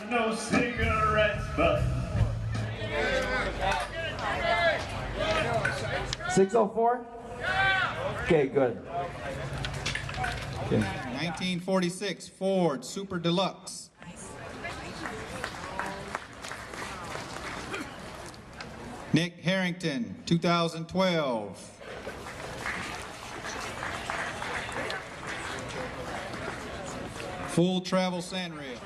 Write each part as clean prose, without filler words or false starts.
No cigarettes, but 604? Okay, good. Okay. 1946 Ford Super Deluxe. Nick Harrington, 2012. Full travel sandrail.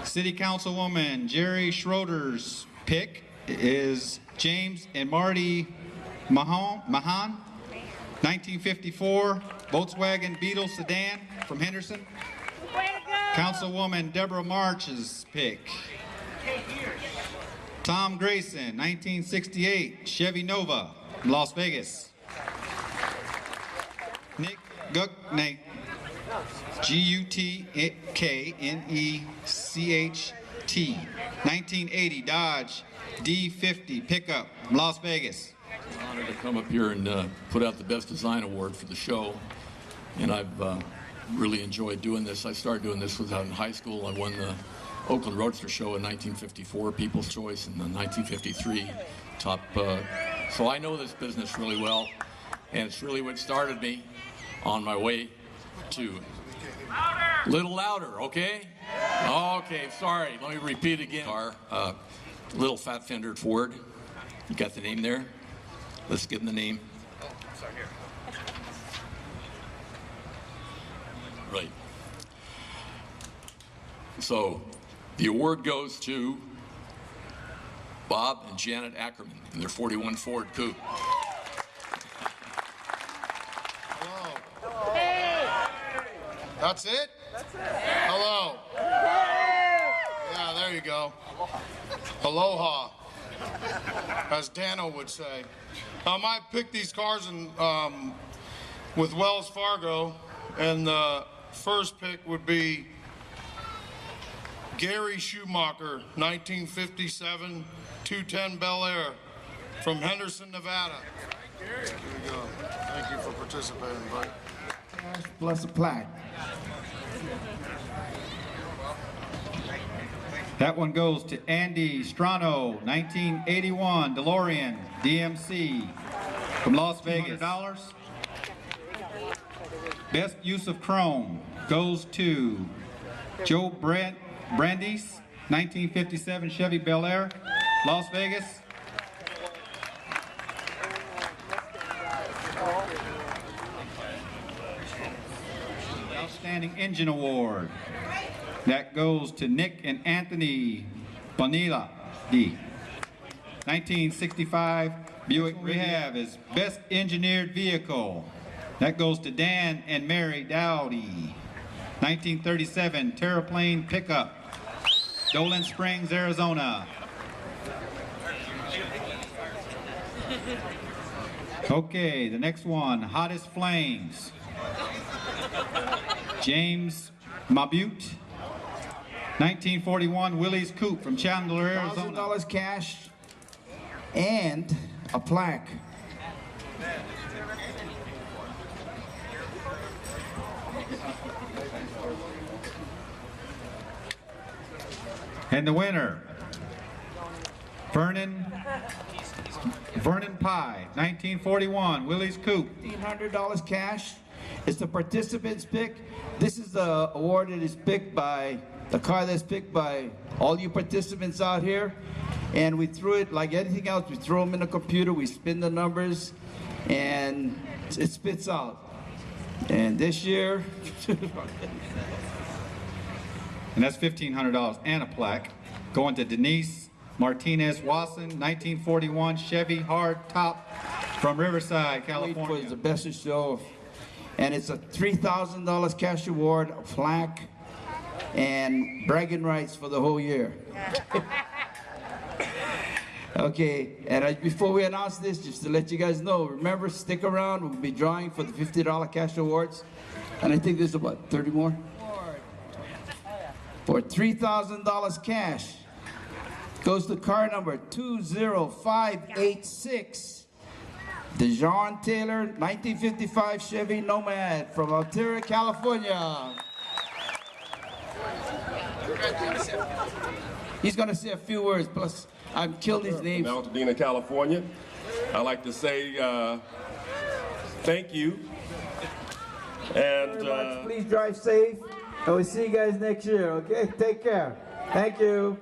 City Councilwoman Jerry Schroeder's pick is James and Marty Mahan, 1954 Volkswagen Beetle sedan from Henderson. Councilwoman Deborah March's pick. Tom Grayson, 1968 Chevy Nova from Las Vegas. Nick Gukney, G-U-T-K-N-E-C-H-T, 1980 Dodge D50 pickup from Las Vegas. I'm honored to come up here and put out the Best Design Award for the show, and I've really enjoyed doing this. I started doing this when I was in high school. I won the Oakland Roadster Show in 1954, People's Choice, and then 1953 top. So I know this business really well, and it's really what started me on my way to. Little louder, okay? Okay, sorry. Let me repeat again. Car, little fat fendered Ford. You got the name there? Let's give them the name. sorry, here. Right. So the award goes to Bob and Janet Ackerman in their 41 Ford Coupe. Hello. That's it? That's it. Hello. Yeah, there you go. Aloha, as Dano would say. I picked these cars with Wells Fargo, and the first pick would be Gary Schumacher, 1957 210 Bel Air from Henderson, Nevada. Here we go. Thank you for participating, buddy. Cash plus a plaque. That one goes to Andy Strano, 1981 DeLorean DMC from Las Vegas. $200. Best use of chrome goes to Joe Brandeis, 1957 Chevy Bel Air, Las Vegas. Outstanding Engine Award. That goes to Nick and Anthony Bonilla, 1965 Buick Rehab is Best Engineered Vehicle. That goes to Dan and Mary Dowdy, 1937 Terraplane Pickup, Dolan Springs, Arizona. Okay, the next one, Hottest Flames. James Mabute. 1941 Willie's Coupe from Chandler, Arizona. $1,000 cash and a plaque. And the winner, Vernon Pye, 1941 Willie's Coupe. $1,500 cash. It's the participants pick. This is the award that is picked by, the car that's picked by all you participants out here. And we threw it like anything else. We throw them in the computer, we spin the numbers, and it spits out. And this year, And that's $1,500 and a plaque. Going to Denise Martinez Wasson, 1941 Chevy hard top from Riverside, was the California. best of show. And it's a $3,000 cash award, a plaque, and bragging rights for the whole year. Okay, and before we announce this, just to let you guys know, remember, stick around. We'll be drawing for the $50 cash awards. And I think there's about 30 more. For $3,000 cash, goes to car number 20586. DeJohn Taylor, 1955 Chevy Nomad from Altura, California. He's gonna say a few words, plus I've killed his name. From Altadena, California. I'd like to say thank you. And Please drive safe, and we'll see you guys next year, okay? Take care. Thank you.